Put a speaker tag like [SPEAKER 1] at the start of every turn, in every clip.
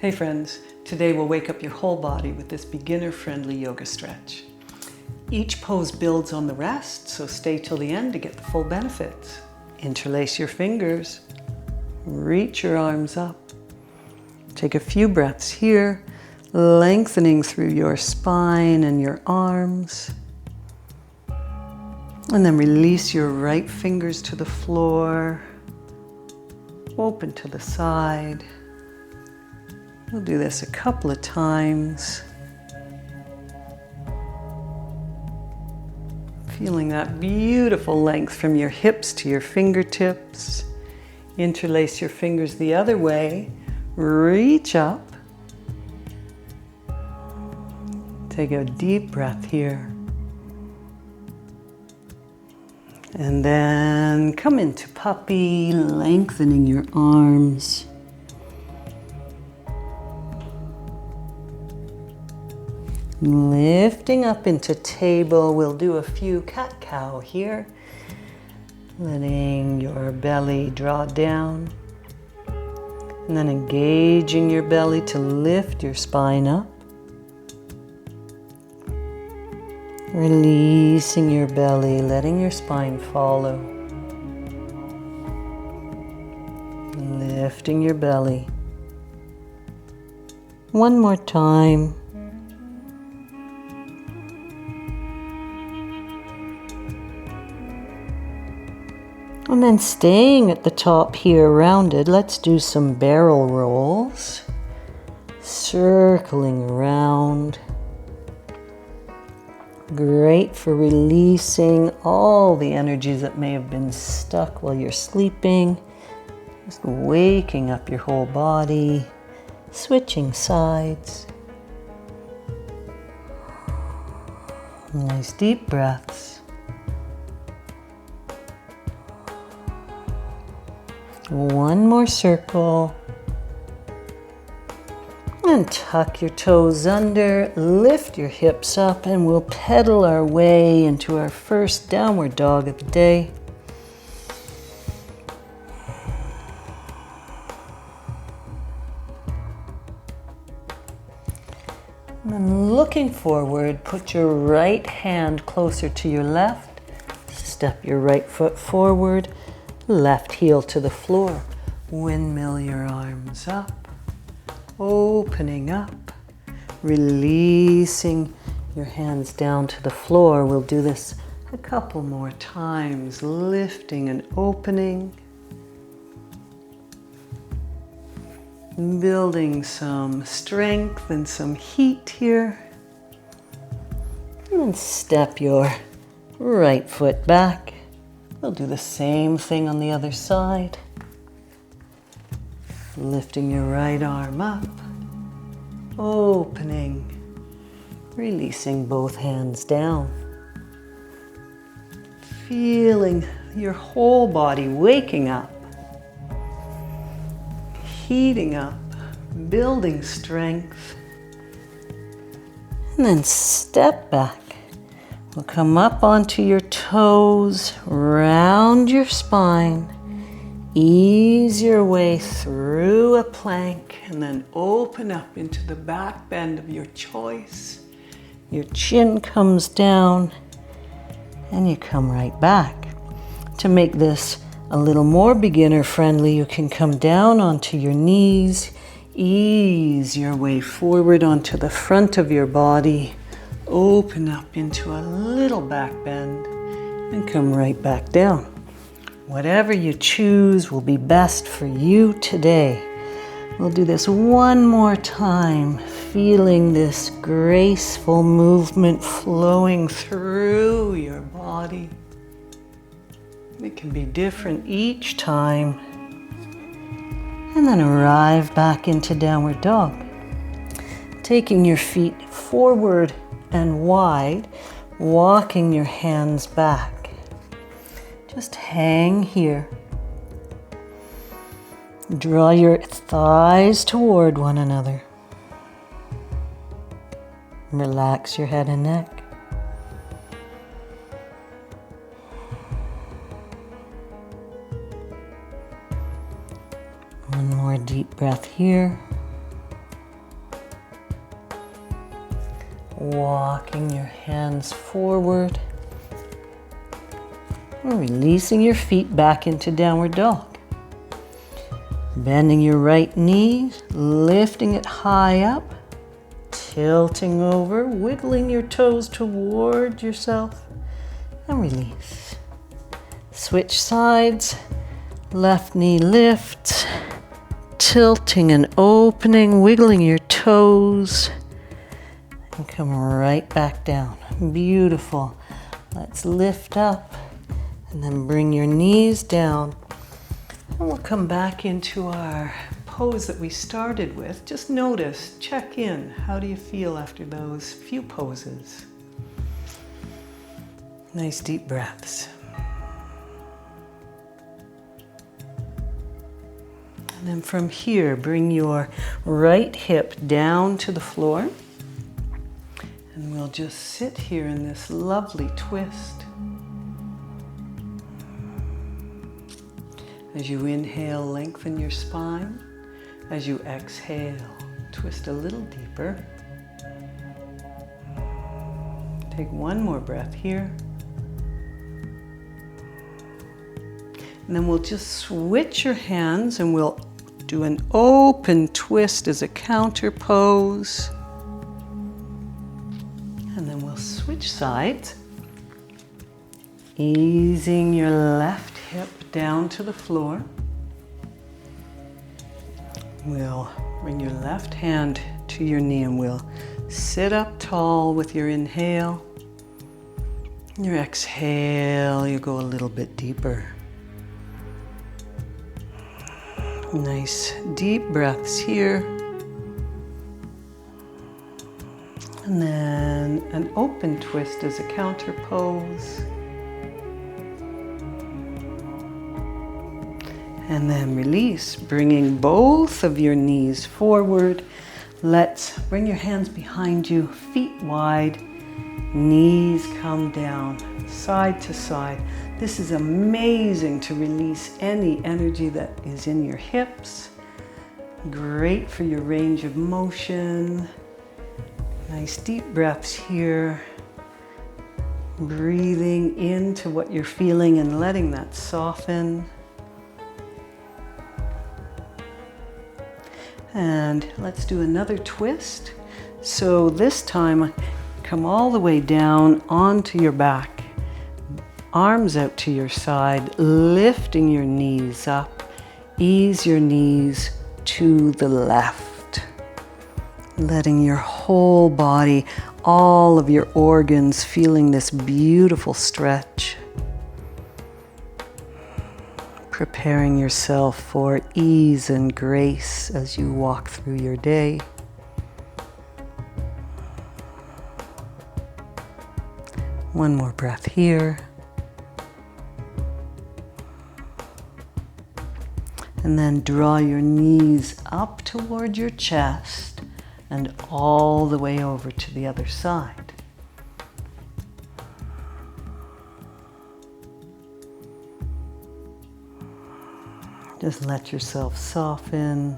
[SPEAKER 1] Hey friends, today we'll wake up your whole body with this beginner-friendly yoga stretch. Each pose builds on the rest, so stay till the end to get the full benefits. Interlace your fingers, reach your arms up. Take a few breaths here, lengthening through your spine and your arms. And then release your right fingers to the floor, open to the side. We'll do this a couple of times. Feeling that beautiful length from your hips to your fingertips. Interlace your fingers the other way. Reach up. Take a deep breath here. And then come into puppy, lengthening your arms. Lifting up into table, we'll do a few cat-cow here. Letting your belly draw down. And then engaging your belly to lift your spine up. Releasing your belly, letting your spine follow. Lifting your belly. One more time. And then staying at the top here, rounded, let's do some barrel rolls. Circling around. Great for releasing all the energies that may have been stuck while you're sleeping. Just waking up your whole body. Switching sides. Nice deep breaths. One more circle. And tuck your toes under, lift your hips up, and we'll pedal our way into our first downward dog of the day. And then looking forward, put your right hand closer to your left. Step your right foot forward. Left heel to the floor. Windmill your arms up. Opening up. Releasing your hands down to the floor. We'll do this a couple more times. Lifting and opening. Building some strength and some heat here. And then step your right foot back. We'll do the same thing on the other side. Lifting your right arm up. Opening. Releasing both hands down. Feeling your whole body waking up. Heating up. Building strength. And then step back. We'll come up onto your toes, round your spine, ease your way through a plank, and then open up into the back bend of your choice. Your chin comes down, and you come right back. To make this a little more beginner-friendly, you can come down onto your knees, ease your way forward onto the front of your body, open up into a little back bend and come right back down. Whatever you choose will be best for you today. We'll do this one more time, feeling this graceful movement flowing through your body. It can be different each time. And then arrive back into downward dog. Taking your feet forward and wide, walking your hands back. Just hang here. Draw your thighs toward one another. Relax your head and neck. One more deep breath here. Walking your hands forward. And releasing your feet back into downward dog. Bending your right knee, lifting it high up, tilting over, wiggling your toes toward yourself, and release. Switch sides, left knee lifts, tilting and opening, wiggling your toes, and come right back down. Beautiful. Let's lift up and then bring your knees down. And we'll come back into our pose that we started with. Just notice, check in. How do you feel after those few poses? Nice deep breaths. And then from here, bring your right hip down to the floor. And we'll just sit here in this lovely twist. As you inhale, lengthen your spine. As you exhale, twist a little deeper. Take one more breath here. And then we'll just switch your hands and we'll do an open twist as a counter pose. And then we'll switch sides. Easing your left hip down to the floor. We'll bring your left hand to your knee and we'll sit up tall with your inhale. Your exhale, you go a little bit deeper. Nice deep breaths here. And then an open twist as a counter pose. And then release, bringing both of your knees forward. Let's bring your hands behind you, feet wide, knees come down, side to side. This is amazing to release any energy that is in your hips. Great for your range of motion. Nice deep breaths here. Breathing into what you're feeling and letting that soften. And let's do another twist. So this time, come all the way down onto your back. Arms out to your side, lifting your knees up. Ease your knees to the left. Letting your whole body, all of your organs, feeling this beautiful stretch. Preparing yourself for ease and grace as you walk through your day. One more breath here. And then draw your knees up toward your chest and all the way over to the other side. Just let yourself soften.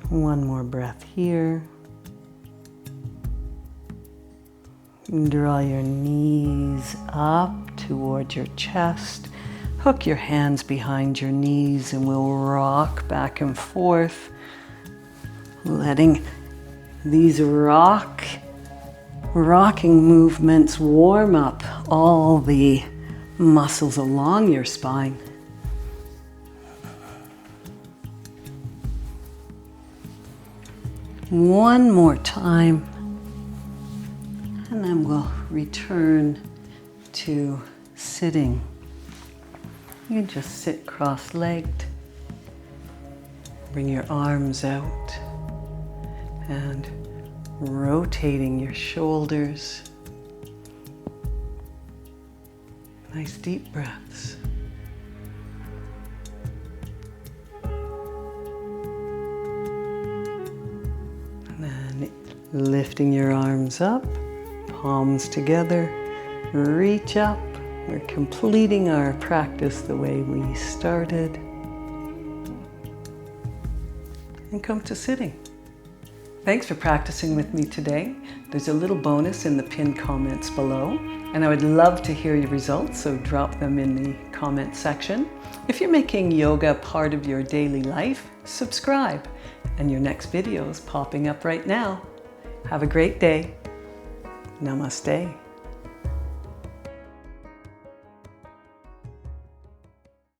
[SPEAKER 1] One more breath here. Draw your knees up towards your chest. Hook your hands behind your knees and we'll rock back and forth, letting these rocking movements warm up all the muscles along your spine. One more time, and then we'll return to sitting. You can just sit cross-legged. Bring your arms out and rotating your shoulders. Nice deep breaths. And then lifting your arms up, palms together, reach up. We're completing our practice the way we started. and come to sitting. Thanks for practicing with me today. There's a little bonus in the pinned comments below, and I would love to hear your results, so drop them in the comment section. If you're making yoga part of your daily life, subscribe, and your next video is popping up right now. Have a great day. Namaste.